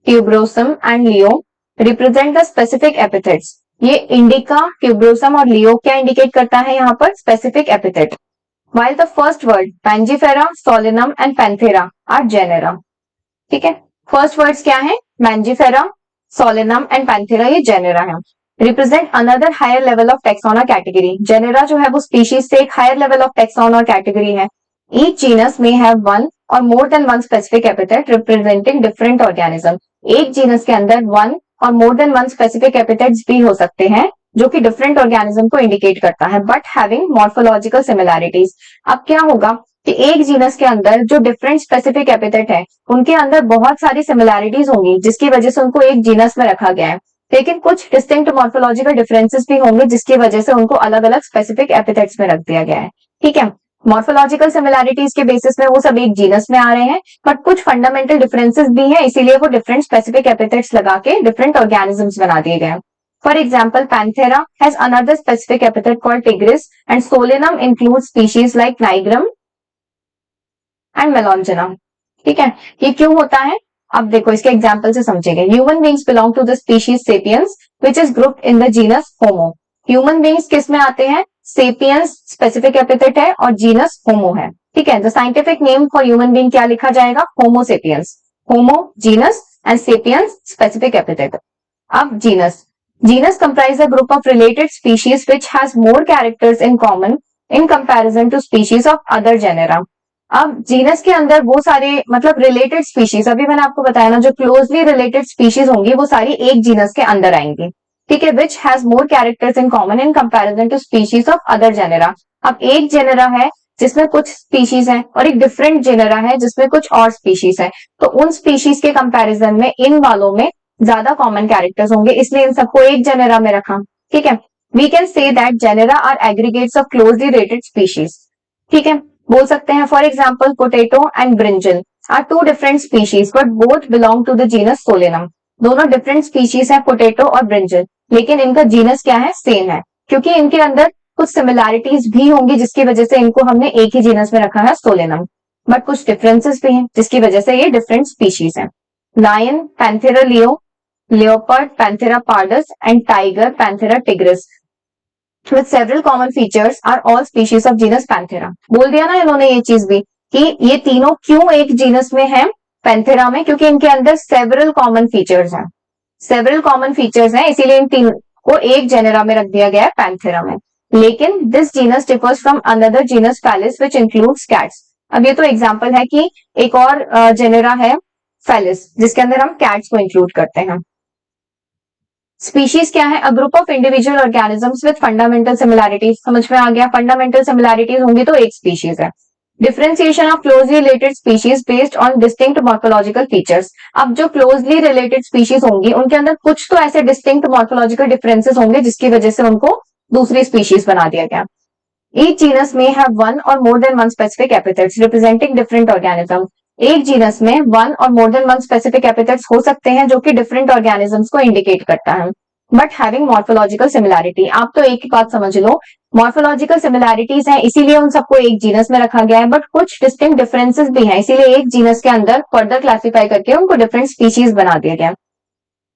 S1: tuberosum and leo, represent the specific epithets. ये indica, tuberosum और leo क्या indicate करता है यहाँ पर? Specific epithet. While the first word, Mangifera, Solanum and Panthera are genera. ठीक है? First words क्या है? Mangifera, Solanum and Panthera ये genera है. Represent another higher level of taxon or category. Genera जो है वो species से एक higher level of taxon और category है. Each genus may have one or more than one specific epithet representing different organism. एक genus के अंदर one और more than one specific epithets भी हो सकते हैं जो कि different organism को indicate करता है, but having morphological similarities. अब क्या होगा कि एक जीनस के अंदर जो डिफरेंट स्पेसिफिक एपिथेट है उनके अंदर बहुत सारी सिमिलैरिटीज होंगी जिसकी वजह से उनको एक जीनस में रखा गया है, लेकिन कुछ डिस्टिंक्ट मॉर्फोलॉजिकल डिफरेंसेस भी होंगे जिसकी वजह से उनको अलग अलग स्पेसिफिक एपिथेट्स में रख दिया गया है। ठीक है, मॉर्फोलॉजिकल सिमिलैरिटीज के बेसिस में वो सब एक जीनस में आ रहे हैं, बट कुछ फंडामेंटल डिफरेंसेस भी हैं, इसीलिए वो डिफरेंट स्पेसिफिक एपिथेट्स लगा के डिफरेंट ऑर्गेनिजम्स बना दिए गए। For example, Panthera has another specific epithet called tigris, and Solanum includes species like Nigrum and Melongena. ठीक है, ये क्यों होता है? अब देखो इसके एग्जाम्पल से समझेंगे। Human beings belong to the species Sapiens, which is grouped in the genus Homo. Human beings किस में आते हैं? Sapiens स्पेसिफिक एपिथेट है और जीनस Homo है। ठीक है, the scientific name for human being क्या लिखा जाएगा? Homo sapiens. Homo genus and Sapiens specific epithet. अब genus Genus comprise a group of related species which has more characters in common in comparison to species of other genera. अब genus के अंदर वो सारे मतलब रिलेटेड स्पीशीज, अभी मैंने आपको बताया ना, जो क्लोजली रिलेटेड स्पीशीज होंगी वो सारी एक जीनस के अंदर आएंगी। ठीक है, which has more characters in common in comparison to species of other genera. अब एक जेनेरा है जिसमें कुछ स्पीशीज है और एक डिफरेंट जेनेरा है जिसमें कुछ और स्पीशीज है, तो उन स्पीशीज के कंपैरिजन में इन वालों में ज्यादा कॉमन कैरेक्टर्स होंगे, इसलिए इन सबको एक जेनेरा में रखा। ठीक है, we can say that genera are aggregates of closely related species. ठीक है, बोल सकते हैं for example potato and brinjal are two different species but both belong to the genus Solanum. दोनों डिफरेंट स्पीशीज है पोटैटो और ब्रिंजल, लेकिन इनका जीनस क्या है? सेम है, क्योंकि इनके अंदर कुछ सिमिलैरिटीज भी होंगी जिसकी वजह से इनको हमने एक ही जीनस में रखा है सोलेनम, बट कुछ डिफरेंसेस भी हैं जिसकी वजह से ये डिफरेंट स्पीशीज है। Lion, Panthera leo, leopard, Panthera pardus and tiger, Panthera tigris with several common features are all species of genus Panthera. बोल दिया ना इन्होंने ये चीज भी कि ये तीनों क्यों एक जीनस में है पैंथेरा में, क्योंकि इनके अंदर सेवरल कॉमन फीचर्स हैं, सेवरल कॉमन फीचर्स हैं, इसीलिए इन तीनों को एक जेनेरा में रख दिया गया है पैंथेरा में। लेकिन this genus differs from another genus Felis which includes cats. अब ये तो एग्जाम्पल है कि एक और जेनेरा है फैलिस जिसके अंदर हम कैट्स को इंक्लूड करते हैं। स्पीशीज क्या है? अ group of individual organisms with fundamental similarities. समझ में आ गया, फंडामेंटल सिमिलैरिटीज होंगी तो एक स्पीशीज है। Differentiation of closely related species based on distinct morphological features. अब जो क्लोजली रिलेटेड स्पीशीज होंगी उनके अंदर कुछ तो ऐसे डिस्टिंक्ट मॉर्फोलॉजिकल डिफरेंसेस होंगे जिसकी वजह से उनको दूसरी स्पीशीज बना दिया गया। Each genus may have one or more than one specific epithets representing different organisms. एक जीनस में वन और more than one specific epithets हो सकते हैं जो कि डिफरेंट ऑर्गेनिजम्स को इंडिकेट करता है, बट हैविंग मॉर्फोलॉजिकल सिमिलैरिटी। आप तो एक ही बात समझ लो, मॉर्फोलॉजिकल सिमिलैरिटीज हैं इसीलिए उन सबको एक जीनस में रखा गया है, बट कुछ डिस्टिंक्ट डिफरेंसेस भी हैं, इसीलिए एक जीनस के अंदर फर्दर क्लासिफाई करके उनको डिफरेंट स्पीशीज बना दिया गया।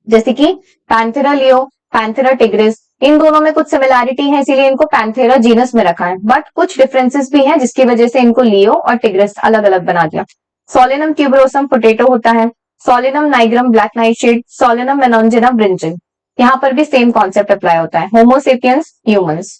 S1: जैसे कि पैंथेरा लियो, पैंथेरा टिग्रिस, इन दोनों में कुछ सिमिलैरिटी है इसीलिए इनको पैंथेरा जीनस में रखा है, बट कुछ डिफरेंसेस भी हैं जिसकी वजह से इनको लियो और टिग्रिस अलग अलग बना दिया। सोलेनम ट्यूबरोसम पोटैटो होता है, Solanum nigrum black nightshade, Solanum melongena brinjal. यहां पर भी सेम कॉन्सेप्ट अप्लाई होता है। होमो सेपियंस ह्यूमंस।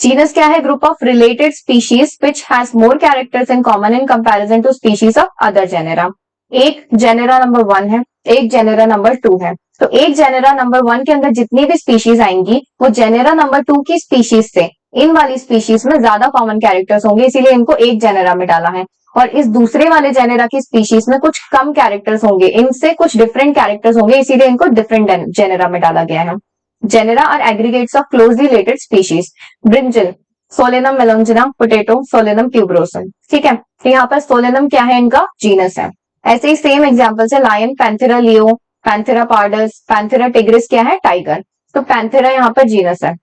S1: जीनस क्या है? Group of related species which has more characters in common in comparison to species of other genera. एक जेनेरा नंबर 1 है, एक जेनेरा नंबर 2 है, तो एक जेनेरा नंबर 1 के अंदर जितनी भी स्पीशीज आएंगी वो जेनेरा नंबर 2 की स्पीशीज से इन वाली स्पीशीज में ज्यादा कॉमन कैरेक्टर्स होंगे, इसीलिए इनको एक जेनेरा में डाला है। और इस दूसरे वाले जेनेरा की स्पीशीज में कुछ कम कैरेक्टर्स होंगे, इनसे कुछ डिफरेंट कैरेक्टर्स होंगे, इसीलिए इनको डिफरेंट जेनेरा में डाला गया है। Genera are aggregates of closely related species. Brinjal, Solanum melongena, potato, Solanum tuberosum. ठीक है, तो यहाँ पर सोलेनम क्या है, इनका जीनस है। ऐसे ही सेम एग्जांपल्स है, lion, Panthera leo, Panthera pardus, Panthera tigris क्या है, टाइगर। तो पैंथेरा यहाँ पर जीनस है।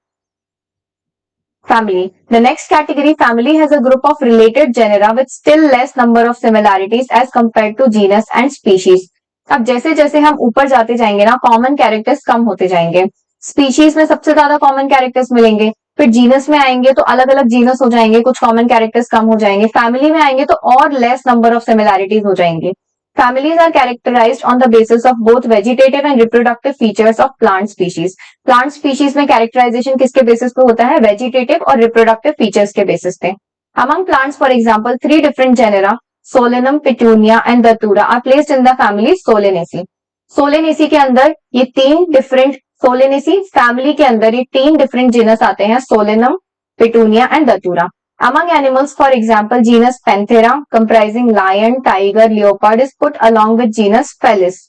S1: Family. The next category, family, has a group of related genera with still less number of similarities as compared to genus and species. अब जैसे जैसे हम ऊपर जाते जाएंगे ना, कॉमन कैरेक्टर्स कम होते जाएंगे। स्पीशीज में सबसे ज्यादा कॉमन कैरेक्टर्स मिलेंगे, फिर जीनस में आएंगे तो अलग अलग जीनस हो जाएंगे, कुछ कॉमन कैरेक्टर्स कम हो जाएंगे। फैमिली में आएंगे तो और लेस नंबर ऑफ सिमिलैरिटीज हो जाएंगे। Families are characterized on the basis of both vegetative and reproductive features of plant species. Plant species में characterization किसके basis पे होता है, vegetative और reproductive features के basis पे। Among plants, for example, 3 different genera, Solanum, Petunia and Datura, are placed in the family Solanaceae. Solanaceae के अंदर ये 3 different Solanaceae family के अंदर ये 3 different genus आते हैं, Solanum, Petunia and Datura. Among animals, for example, genus Panthera, comprising lion, tiger, leopard, is put along with genus Felis,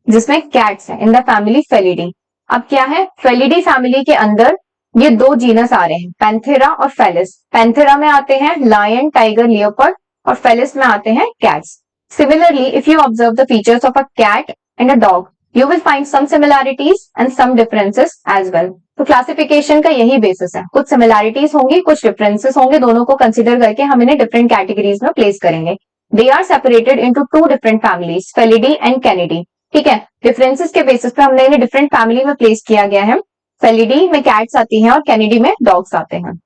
S1: जिसमें cats है, in the family Felidae. अब क्या है, Felidae family के अंदर ये 2 जीनस आ रहे हैं, Panthera और Felis. Panthera में आते हैं lion, tiger, leopard और Felis में आते हैं cats. Similarly, if you observe the features of a cat and a dog, you will find some similarities and some differences as well. तो क्लासिफिकेशन का यही बेसिस है, कुछ सिमिलैरिटीज होंगी, कुछ डिफरेंसेस होंगे, दोनों को कंसीडर करके हम इन्हें डिफरेंट कैटेगरीज में प्लेस करेंगे। They are separated into 2 different families, Felidae and Canidae. ठीक है, डिफरेंसेस के बेसिस पे हमने इन्हें डिफरेंट फैमिली में प्लेस किया गया है। फेलिडी में कैट्स आती हैं और कैनिडी में डॉग्स आते हैं।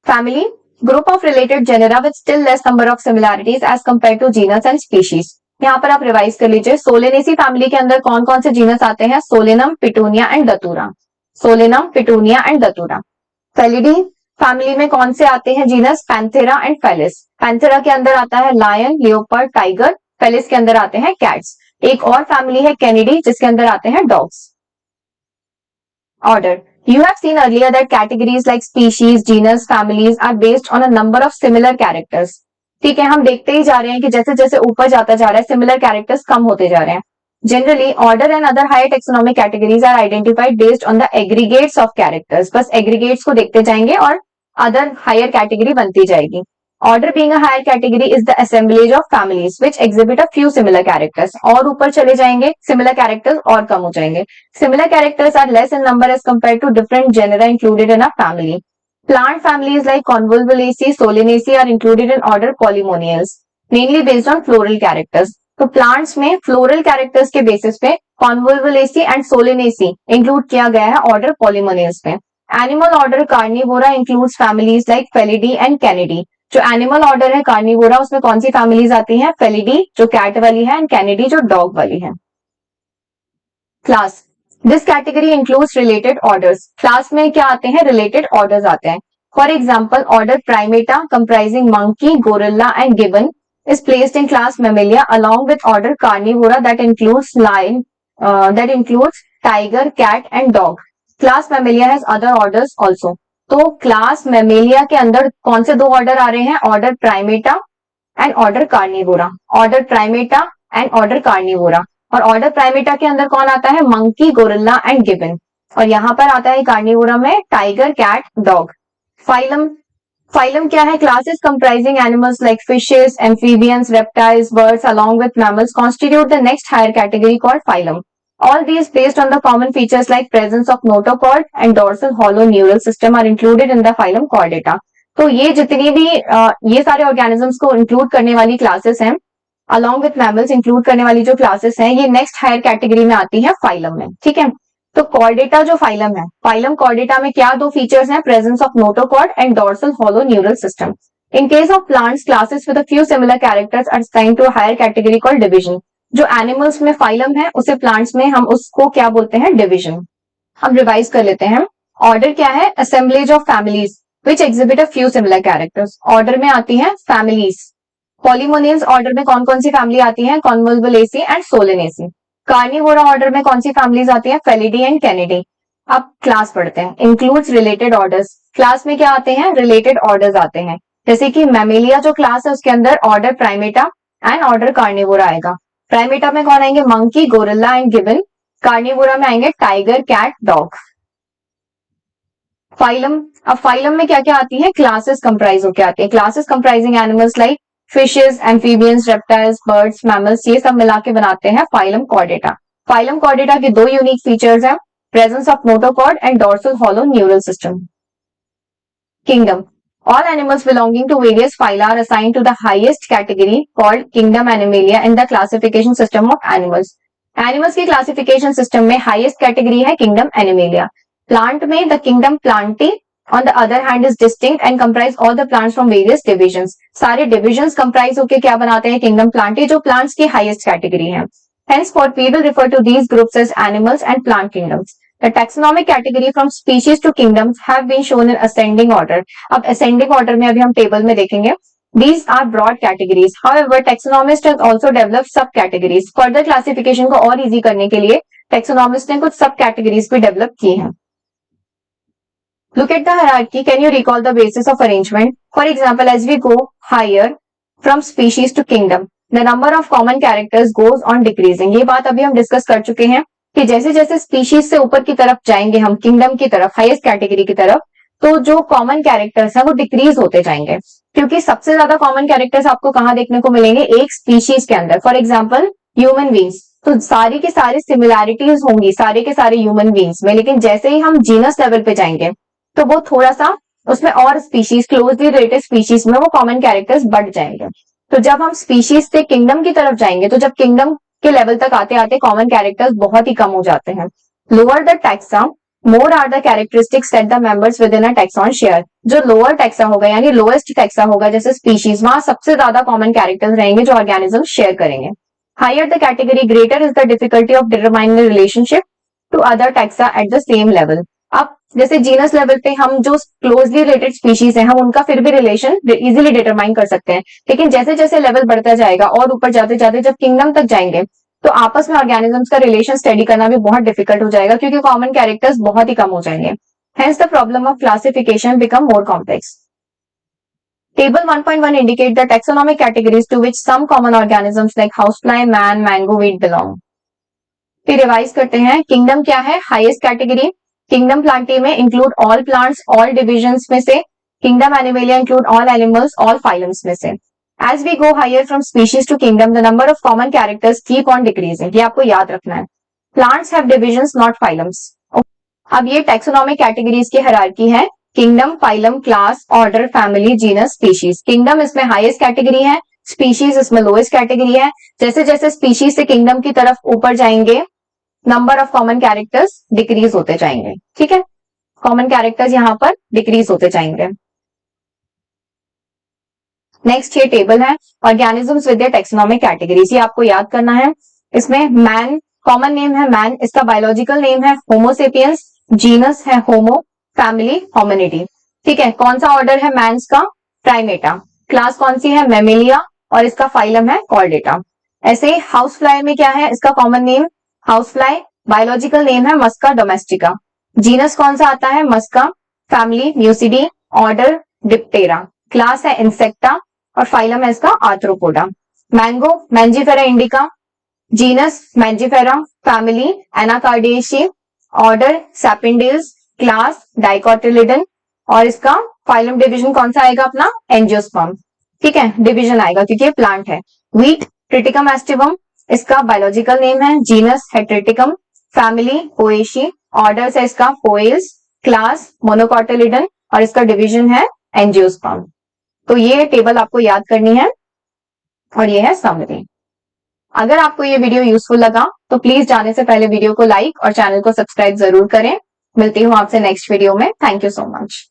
S1: Family, group of related genera with still less number of similarities as compare to genus and species. यहाँ पर आप रिवाइज कर लीजिए, सोलेनेसी फैमिली के अंदर कौन कौन से जीनस आते हैं, Solanum, Petunia and Datura. Solanum, Petunia and Datura. Felidae family में कौन से आते हैं genus, Panthera and Felis. Panthera के अंदर आता है लायन, लियोपर्ड, टाइगर। फेलिस के अंदर आते हैं कैट्स। एक और फैमिली है कैनिडी, जिसके अंदर आते हैं dogs. Order, you have seen earlier that categories like species, genus, families are based on a number of similar characters. ठीक है, हम देखते ही जा रहे हैं कि जैसे जैसे ऊपर जाता जा रहा है, सिमिलर कैरेक्टर्स कम होते जा रहे हैं। Generally order and other higher taxonomic categories are identified based on the aggregates of characters. बस एग्रीगेट्स को देखते जाएंगे और अदर हायर कैटेगरी बनती जाएगी। Order being a higher category is the assemblage of families which exhibit a few similar characters. और ऊपर चले जाएंगे, सिमिलर कैरेक्टर्स और कम हो जाएंगे। Similar characters are less in number as compare to different genera included in a family. Plant families like Convolvulaceae, Solanaceae are included in order Polemoniales, mainly based on floral characters. तो plants में floral characters के basis पे Convolvulaceae and Solanaceae include किया गया है order Polemoniales में। Animal order Carnivora includes families like Felidae and Canidae. जो animal order है Carnivora, उसमें कौन सी families आती हैं, Felidae जो cat वाली है and Canidae जो dog वाली है। Class, This category includes related orders. Class में क्या आते हैं, related orders आते हैं। For example, order Primata comprising monkey, gorilla and gibbon is placed in class Mammalia along with order Carnivora that includes lion, that includes tiger, cat and dog. Class Mammalia has other orders also. तो class Mammalia के अंदर कौन से 2 order आ रहे हैं, order Primata and order Carnivora. Order Primata and order Carnivora. और order Primata के अंदर कौन आता है, मंकी, गोरिल्ला एंड गिबन। और यहां पर आता है कार्निवोरा में tiger, cat, dog. Phylum, phylum क्या है, classes comprising animals like fishes, amphibians, reptiles, birds along with mammals constitute the next higher category called phylum. All these based on the common features like presence of notochord and dorsal hollow neural system are included in the phylum Chordata. तो ये जितनी भी ये सारे organisms को include करने वाली classes हैं, अलॉन्ग विथ मैमल्स इंक्लूड करने वाली जो क्लासेस हैं, ये नेक्स्ट हायर कैटेगरी में आती है फाइलम में। ठीक है, तो कॉर्डेटा जो फाइलम है, फाइलम कॉर्डेटा में क्या 2 फीचर्स हैं, presence of notochord and dorsal hollow neural system. In case of plants, classes with a few similar characters are assigned to a higher category called division. जो animals में phylum है, उसे plants में हम उसको क्या बोलते हैं, डिवीजन। हम रिवाइज कर लेते हैं। ऑर्डर क्या है, assemblage of families which exhibit a few similar characters. Order में आती है फैमिलीज। पॉलीमोनियल्स ऑर्डर में कौन कौन सी फैमिली आती है, कॉन्वोल्वुलेसी एंड सोलेनेसी। कार्निवोरा ऑर्डर में कौन सी फैमिलीज आती है, फेलिडी एंड कैनिडी। अब क्लास पढ़ते हैं। इंक्लूड्स रिलेटेड ऑर्डर्स, क्लास में क्या आते हैं? रिलेटेड ऑर्डर्स आते हैं, जैसे कि मैमेलिया जो क्लास है उसके अंदर order Primata and order Carnivora आएगा। प्राइमेटा में कौन आएंगे? Monkey, gorilla and gibbon. Carnivora में आएंगे टाइगर, कैट, डॉग। फाइलम, अब फाइलम में क्या क्या आती है? क्लासेस कंप्राइज होकर आती है। Classes comprising animals like fishes, amphibians, reptiles, birds, mammals, ये सब मिला के बनाते हैं फाइलम कॉर्डेटा। फाइलम कॉर्डेटा के दो यूनिक फीचर्स हैं, presence of notochord and dorsal hollow neural system. Kingdom, all animals belonging to various phyla are assigned to the highest category called kingdom Animalia in the classification system of animals. Animals के classification system में highest category है kingdom Animalia. Plant में the kingdom Plantae on the other hand is distinct and comprise all the plants from various divisions. सारे divisions comprise होके क्या बनाते हैं? kingdom Plantae, जो plants की highest category है. Henceforth, we will refer to these groups as animals and plant kingdoms. The taxonomic category from species to kingdoms have been shown in ascending order. अब ascending order में अभी हम table में देखेंगे. These are broad categories. However, taxonomists have also developed subcategories. Further classification को और easy करने के लिए taxonomists ने कुछ subcategories भी develop की हैं. Look at the hierarchy. Can you recall the basis of arrangement? For example, as we go higher from species to kingdom, the number of common characters goes on decreasing. ये बात अभी हम discuss कर चुके हैं कि जैसे जैसे स्पीशीज से ऊपर की तरफ जाएंगे हम, किंगडम की तरफ, हाईएस्ट कैटेगरी की तरफ, तो जो कॉमन कैरेक्टर्स हैं वो डिक्रीज होते जाएंगे, क्योंकि सबसे ज्यादा कॉमन कैरेक्टर्स आपको कहां देखने को मिलेंगे? एक स्पीशीज के अंदर। फॉर एग्जाम्पल ह्यूमन बींग्स, तो सारी की सारी सिमिलैरिटीज होंगी सारे के सारे ह्यूमन बींग्स में, लेकिन जैसे ही हम जीनस लेवल पे जाएंगे तो वो थोड़ा सा उसमें और स्पीशीज, क्लोजली रिलेटेड स्पीशीज में वो कॉमन कैरेक्टर्स बढ़ जाएंगे। तो जब हम स्पीशीज से किंगडम की तरफ जाएंगे, तो जब किंगडम के लेवल तक आते आते कॉमन कैरेक्टर्स बहुत ही कम हो जाते हैं। Lower the taxa, more are the characteristics that the members within a taxon share. जो लोअर टैक्सा होगा यानी लोएस्ट टैक्सा होगा, जैसे स्पीशीज, वहां सबसे ज्यादा कॉमन कैरेक्टर्स रहेंगे जो ऑर्गेनिज्म शेयर करेंगे। Higher the category, greater is the difficulty of determining relationship to other taxa at the same level. अब जैसे जीनस लेवल पे हम जो क्लोजली रिलेटेड स्पीशीज हैं, हम उनका फिर भी रिलेशन इजीली डिटरमाइन कर सकते हैं, लेकिन जैसे जैसे लेवल बढ़ता जाएगा और ऊपर जाते जाते जब किंगडम तक जाएंगे, तो आपस में ऑर्गेनिजम्स का रिलेशन स्टडी करना भी बहुत डिफिकल्ट हो जाएगा, क्योंकि कॉमन कैरेक्टर्स बहुत ही कम हो जाएंगे। Hence the problem of classification become more complex. Table 1.1 indicate the taxonomic categories to which some common organisms like housefly, man, mango, weed belong. फिर रिवाइज करते हैं। किंगडम क्या है? Highest category. किंगडम प्लांटी में include all plants, all divisions में से। Kingdom Animalia include all animals, all phylums में से। As we go higher from species to kingdom, the number of common characters keep on decreasing. ये आपको याद रखना है। Plants have divisions, not phylums. अब ये टैक्सोनॉमिक कैटेगरीज की हायरार्की है। Kingdom, phylum, class, order, family, genus, species. Kingdom इसमें हाईएस्ट कैटेगरी है, स्पीशीज इसमें लोएस्ट कैटेगरी है। जैसे जैसे स्पीशीज से किंगडम की तरफ ऊपर जाएंगे, number of common characters decrease होते जाएंगे। ठीक है, कॉमन कैरेक्टर्स यहां पर डिक्रीज होते जाएंगे। नेक्स्ट ये टेबल है organisms with their taxonomic categories. ये आपको याद करना है। इसमें मैन कॉमन नेम है, मैन इसका बायोलॉजिकल नेम है होमोसेपियंस, जीनस है होमो, फैमिली होमिनिडी। ठीक है, कौन सा ऑर्डर है मैंस का? प्राइमेटा। क्लास कौन सी है? मैमेलिया, और इसका फाइलम है कॉर्डेटा। ऐसे ही हाउस फ्लाई में क्या है? इसका common name house fly, biological name है मस्का डोमेस्टिका। जीनस कौन सा आता है? Musca, family Muscidae, order Diptera, class है इंसेक्टा, और फाइलम है इसका Arthropoda. Mango Mangifera indica, genus Mangifera, family Anacardiaceae, order Sapindales, class dicotyledon, और इसका फाइलम डिवीजन कौन सा आएगा अपना? एंजियोस्पर्म। ठीक है, डिवीजन आएगा क्योंकि ये प्लांट है। व्हीट ट्रिटिकम एस्टिवम, इसका बायोलॉजिकल नेम है, जीनस है ट्रिटिकम, फैमिली पोएशी, ऑर्डर है इसका पोएल्स, क्लास मोनोकॉटिलिडन, और इसका डिवीजन है एंजियोस्पर्म। तो ये टेबल आपको याद करनी है, और ये है समरी। अगर आपको ये वीडियो यूजफुल लगा तो प्लीज जाने से पहले वीडियो को लाइक और चैनल को सब्सक्राइब जरूर करें। मिलती हूँ आपसे नेक्स्ट वीडियो में। Thank you so much.